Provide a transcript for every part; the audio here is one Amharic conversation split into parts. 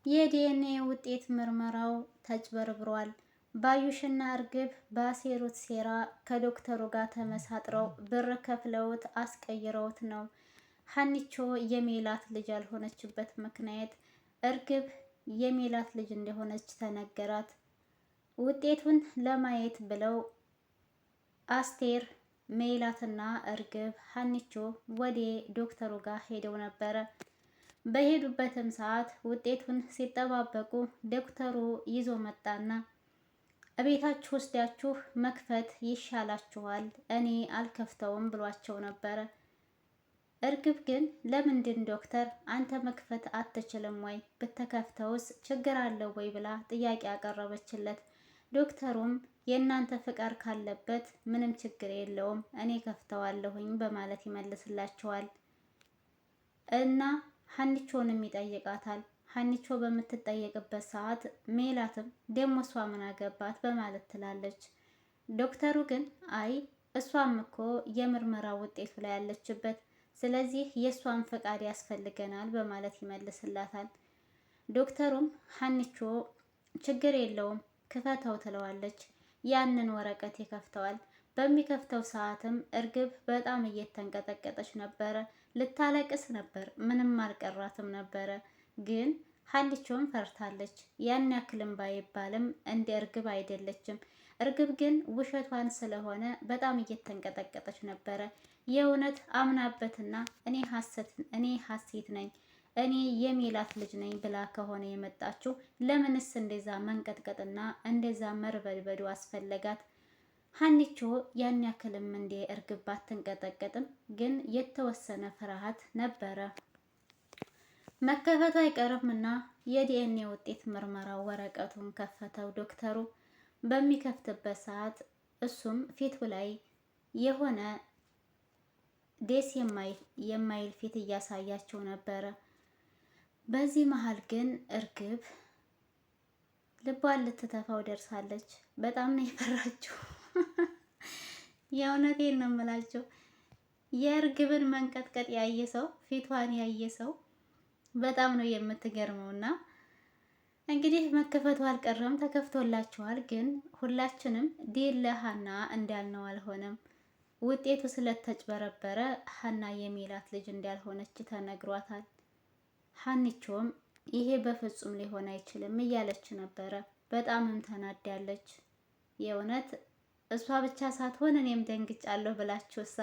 የዲኤንኤ ውጤት ምርመራው ተጭበርብሯል። ባዩሽና እርግብ ባሴሩት ሴራ ከዶክተሩ ጋር ተመሳጥረው ብር ከፍለውት አስቀይረውት ነው። ሀኒቾ የሜላት ልጅ ያልሆነችበት ምክንያት እርግብ የሜላት ልጅ እንደሆነች ተነገራት። ውጤቱን ለማየት ብለው አስቴር፣ ሜላትና እርግብ ሀኒቾ ወደ ዶክተሩ ጋር ሄደው ነበረ። በሄዱበትም ሰዓት ውጤቱን ሲጠባበቁ ዶክተሩ ይዞ መጣና እቤታችሁ ወስዳችሁ መክፈት ይሻላችኋል፣ እኔ አልከፍተውም ብሏቸው ነበረ። እርግብ ግን ለምንድን ዶክተር አንተ መክፈት አትችልም ወይ? ብትከፍተውስ ችግር አለው ወይ ብላ ጥያቄ ያቀረበችለት። ዶክተሩም የእናንተ ፍቃድ ካለበት ምንም ችግር የለውም እኔ ከፍተዋለሁኝ በማለት ይመልስላቸዋል። እና ሀኒቾንም ይጠይቃታል። ሀኒቾ በምትጠየቅበት ሰዓት ሜላትም ደሞ እሷ ምን አገባት በማለት ትላለች። ዶክተሩ ግን አይ እሷም እኮ የምርመራ ውጤቱ ላይ ያለችበት፣ ስለዚህ የእሷን ፈቃድ ያስፈልገናል በማለት ይመልስላታል። ዶክተሩም ሀኒቾ ችግር የለውም ክፈተው ትለዋለች። ያንን ወረቀት ይከፍተዋል። በሚከፍተው ሰዓትም እርግብ በጣም እየተንቀጠቀጠች ነበረ። ልታለቅስ ነበር፣ ምንም አልቀራትም ነበረ። ግን ሀኒቾን ፈርታለች። ያን ያክልም ባይባልም እንደ እርግብ አይደለችም። እርግብ ግን ውሸቷን ስለሆነ በጣም እየተንቀጠቀጠች ነበረ። የእውነት አምናበትና እኔ ሀሴት ነኝ፣ እኔ የሜላት ልጅ ነኝ ብላ ከሆነ የመጣችው ለምንስ እንደዛ መንቀጥቀጥና እንደዛ መርበድበዱ አስፈለጋት? ሀኒቾ ያን ያክልም እንደ እርግብ ባትንቀጠቀጥም ግን የተወሰነ ፍርሃት ነበረ። መከፈቱ አይቀርምና የዲኤንኤ ውጤት ምርመራ ወረቀቱን ከፈተው ዶክተሩ። በሚከፍትበት ሰዓት እሱም ፊቱ ላይ የሆነ ደስ የማይል ፊት እያሳያቸው ነበረ። በዚህ መሀል ግን እርግብ ልቧን ልትተፋው ደርሳለች። በጣም ነው የፈራችው። የእውነቴን ነው የምላቸው። የእርግብን መንቀጥቀጥ ያየ ሰው፣ ፊቷን ያየ ሰው በጣም ነው የምትገርመው። እና እንግዲህ መከፈቱ አልቀረም፣ ተከፍቶላቸዋል። ግን ሁላችንም ዲል ለሀና እንዳልነው አልሆነም። ውጤቱ ስለተጭበረበረ ሀና የሜላት ልጅ እንዳልሆነች ተነግሯታል። ሀኒቾም ይሄ በፍጹም ሊሆን አይችልም እያለች ነበረ። በጣምም ተናዳለች። የእውነት እሷ ብቻ ሳትሆን እኔም ደንግጫለሁ ብላችሁሳ።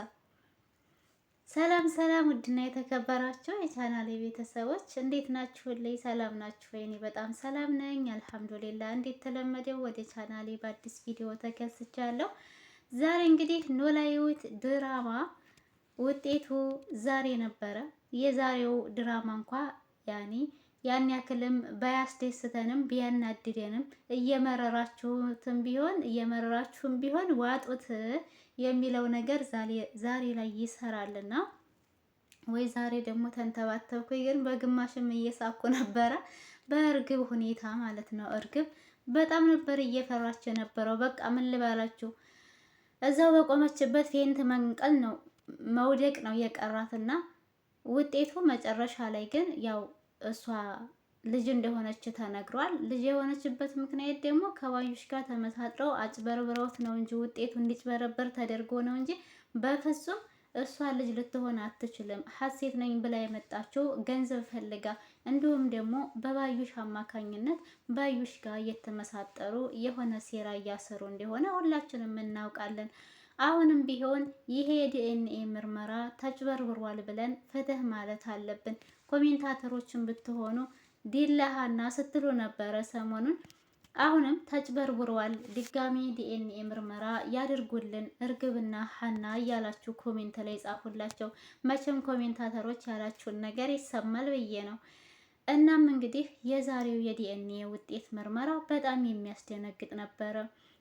ሰላም ሰላም! ውድና የተከበራችሁ የቻናሌ ቤተሰቦች እንዴት ናችሁልኝ? ሰላም ናችሁ ወይ? እኔ በጣም ሰላም ነኝ አልሐምዱሊላ። እንዴት ተለመደው ወደ ቻናሌ በአዲስ ቪዲዮ ተከስቻለሁ። ዛሬ እንግዲህ ኖላዊት ድራማ ውጤቱ ዛሬ ነበረ። የዛሬው ድራማ እንኳ ያን ያክልም ባያስደስተንም ቢያናድደንም እየመረራችሁም ቢሆን ዋጡት የሚለው ነገር ዛሬ ላይ ይሰራልና ወይ ዛሬ ደግሞ ተንተባተብኩኝ። ግን በግማሽም እየሳኩ ነበረ በእርግብ ሁኔታ ማለት ነው። እርግብ በጣም ነበር እየፈራች የነበረው። በቃ ምን ልበላችሁ፣ እዛው በቆመችበት ፌንት መንቀል ነው መውደቅ ነው የቀራትና ውጤቱ መጨረሻ ላይ ግን ያው እሷ ልጅ እንደሆነች ተነግሯል። ልጅ የሆነችበት ምክንያት ደግሞ ከባዩሽ ጋር ተመሳጥረው አጭበርብረውት ነው እንጂ ውጤቱ እንዲጭበረበር ተደርጎ ነው እንጂ በፍጹም እሷ ልጅ ልትሆን አትችልም። ሀሴት ነኝ ብላ የመጣችው ገንዘብ ፈልጋ፣ እንዲሁም ደግሞ በባዩሽ አማካኝነት ባዩሽ ጋር እየተመሳጠሩ የሆነ ሴራ እያሰሩ እንደሆነ ሁላችንም እናውቃለን። አሁንም ቢሆን ይሄ የዲኤንኤ ምርመራ ተጭበርብሯል ብለን ፍትህ ማለት አለብን። ኮሜንታተሮችን ብትሆኑ ዲላሃና ስትሉ ነበረ ሰሞኑን። አሁንም ተጭበርብሯል፣ ድጋሚ ዲኤንኤ ምርመራ ያድርጉልን እርግብና ሀና እያላችሁ ኮሜንት ላይ ጻፉላቸው። መቼም ኮሜንታተሮች ያላችሁን ነገር ይሰማል ብዬ ነው። እናም እንግዲህ የዛሬው የዲኤንኤ ውጤት ምርመራ በጣም የሚያስደነግጥ ነበረ።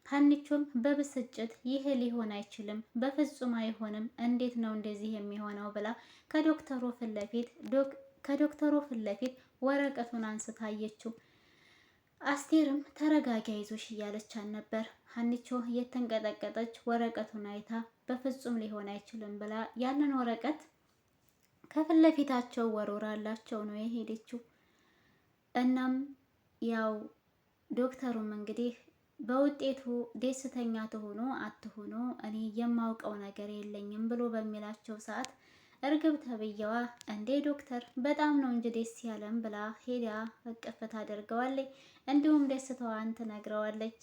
ሀኒቾም በብስጭት ይሄ ሊሆን አይችልም፣ በፍጹም አይሆንም፣ እንዴት ነው እንደዚህ የሚሆነው ብላ ከዶክተሩ ፊት ለፊት ወረቀቱን አንስታ አየችው። አስቴርም ተረጋጊ አይዞሽ እያለቻት ነበር። ሀኒቾ የተንቀጠቀጠች ወረቀቱን አይታ በፍጹም ሊሆን አይችልም ብላ ያንን ወረቀት ከፊት ለፊታቸው ወርውራላቸው ነው የሄደችው። እናም ያው ዶክተሩም እንግዲህ በውጤቱ ደስተኛ ትሆኑ አትሆኑ እኔ የማውቀው ነገር የለኝም ብሎ በሚላቸው ሰዓት እርግብ ተብዬዋ እንዴ ዶክተር በጣም ነው እንጂ ደስ ያለም ብላ ሄዳ እቅፍ ታደርገዋለች። እንዲሁም ደስታዋን ትነግረዋለች።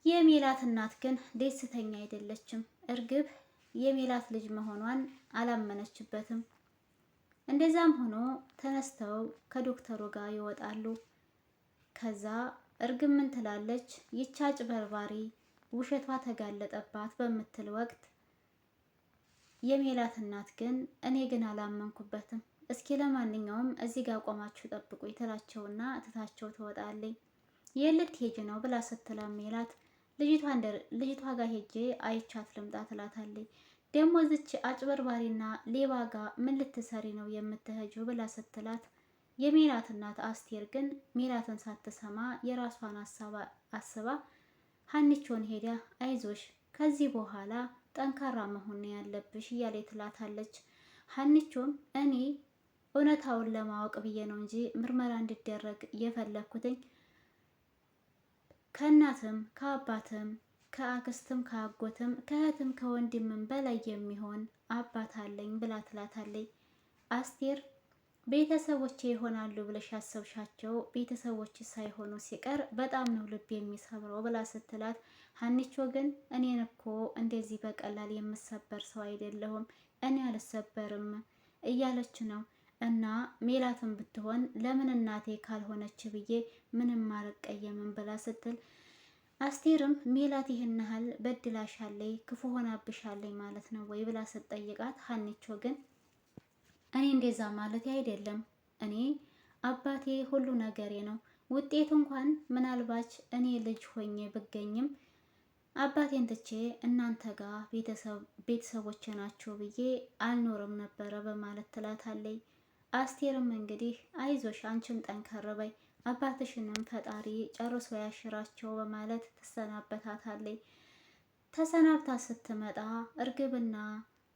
የሜላት እናት ግን ደስተኛ አይደለችም። እርግብ የሜላት ልጅ መሆኗን አላመነችበትም። እንደዛም ሆኖ ተነስተው ከዶክተሩ ጋር ይወጣሉ። ከዛ እርግብ ምን ትላለች? ይቻ አጭበርባሪ ውሸቷ ተጋለጠባት በምትል ወቅት የሜላት እናት ግን እኔ ግን አላመንኩበትም። እስኪ ለማንኛውም እዚህ ጋር ቆማችሁ ጠብቁ ትላቸውና ትታቸው ትወጣለች። የልትሄጂ ነው ብላ ስትላ ሜላት ልጅቷ ጋር ሄጄ አይቻት ልምጣ ትላታለች። ደግሞ ዝች አጭበርባሪና ሌባ ጋር ምን ልትሰሪ ነው የምትሄጂው ብላ ስትላት የሜላት እናት አስቴር ግን ሜላትን ሳትሰማ የራሷን አስባ ሀኒቾን ሄዳ አይዞሽ ከዚህ በኋላ ጠንካራ መሆን ያለብሽ እያለ ትላታለች። ሀኒቾም እኔ እውነታውን ለማወቅ ብዬ ነው እንጂ ምርመራ እንዲደረግ የፈለኩትኝ ከእናትም ከአባትም ከአክስትም ከአጎትም ከእህትም ከወንድምም በላይ የሚሆን አባት አለኝ ብላ ትላታለች። አስቴር ቤተሰቦቼ ይሆናሉ ብለሽ ያሰብሻቸው ቤተሰቦች ሳይሆኑ ሲቀር በጣም ነው ልብ የሚሰብረው ብላ ስትላት፣ ሀኒቾ ግን እኔን እኮ እንደዚህ በቀላል የምሰበር ሰው አይደለሁም እኔ አልሰበርም እያለች ነው። እና ሜላትን ብትሆን ለምን እናቴ ካልሆነች ብዬ ምንም አልቀየምም ብላ ስትል፣ አስቴርም ሜላት ይህን ያህል በድላሻለይ ክፉ ሆናብሻለይ ማለት ነው ወይ ብላ ስትጠይቃት፣ ሀኒቾ ግን እኔ እንደዛ ማለት አይደለም። እኔ አባቴ ሁሉ ነገሬ ነው። ውጤቱ እንኳን ምናልባች እኔ ልጅ ሆኜ ብገኝም አባቴን ትቼ እናንተ ጋር ቤተሰቦቼ ናቸው ብዬ አልኖርም ነበረ በማለት ትላታለች። አስቴርም እንግዲህ አይዞሽ አንቺም ጠንከር በይ አባትሽንም ፈጣሪ ጨርሶ ያሽራቸው በማለት ትሰናበታታለች። ተሰናብታ ስትመጣ እርግብና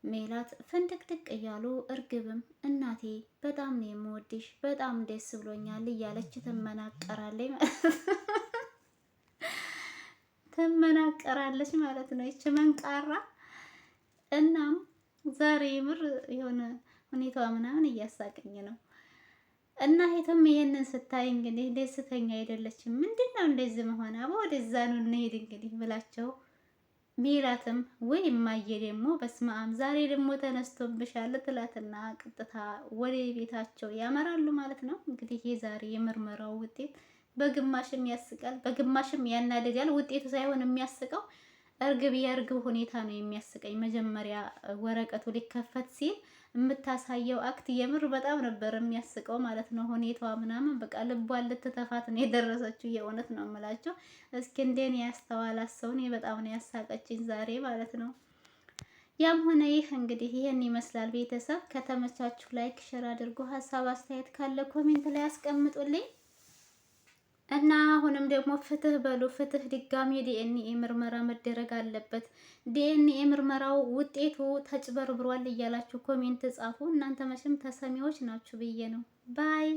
ሜላት ፍንድቅድቅ እያሉ እርግብም እናቴ በጣም ነው የምወድሽ በጣም ደስ ብሎኛል እያለች ትመናቀራለች ማለት ነው ይች መንቃራ። እናም ዛሬ ምር የሆነ ሁኔታዋ ምናምን እያሳቀኝ ነው። እና ሄቶም ይሄንን ስታይ እንግዲህ ደስተኛ አይደለችም። ምንድነው እንደዚህ መሆን አባ ወደዛ ነው እንሄድ እንግዲህ ብላቸው ሜላትም ወይ እማዬ ደግሞ በስመአብ ዛሬ ደግሞ ተነስቶብሻል ትላትና ቅጥታ ወደ ቤታቸው ያመራሉ ማለት ነው። እንግዲህ የዛሬ የምርመራው ውጤት በግማሽም ያስቃል፣ በግማሽም ያናደዳል። ውጤቱ ሳይሆን የሚያስቀው የእርግብ ሁኔታ ነው የሚያስቀኝ። መጀመሪያ ወረቀቱ ሊከፈት ሲል የምታሳየው አክት የምር በጣም ነበር የሚያስቀው ማለት ነው። ሁኔታዋ ምናምን በቃ ልቧን ልትተፋት ነው የደረሰችው። የእውነት ነው የምላቸው። እስኪ እንደኔ ያስተዋላት ሰው እኔ በጣም ነው ያሳቀችኝ ዛሬ ማለት ነው። ያም ሆነ ይህ እንግዲህ ይሄን ይመስላል። ቤተሰብ ከተመቻችሁ ላይክ፣ ሼር አድርጎ ሀሳብ አስተያየት ካለ ኮሜንት ላይ አስቀምጡልኝ። እና አሁንም ደግሞ ፍትህ በሉ ፍትህ፣ ድጋሚ ዲኤንኤ ምርመራ መደረግ አለበት። ዲኤንኤ ምርመራው ውጤቱ ተጭበርብሯል እያላችሁ ኮሜንት ጻፉ። እናንተ መቼም ተሰሚዎች ናችሁ ብዬ ነው ባይ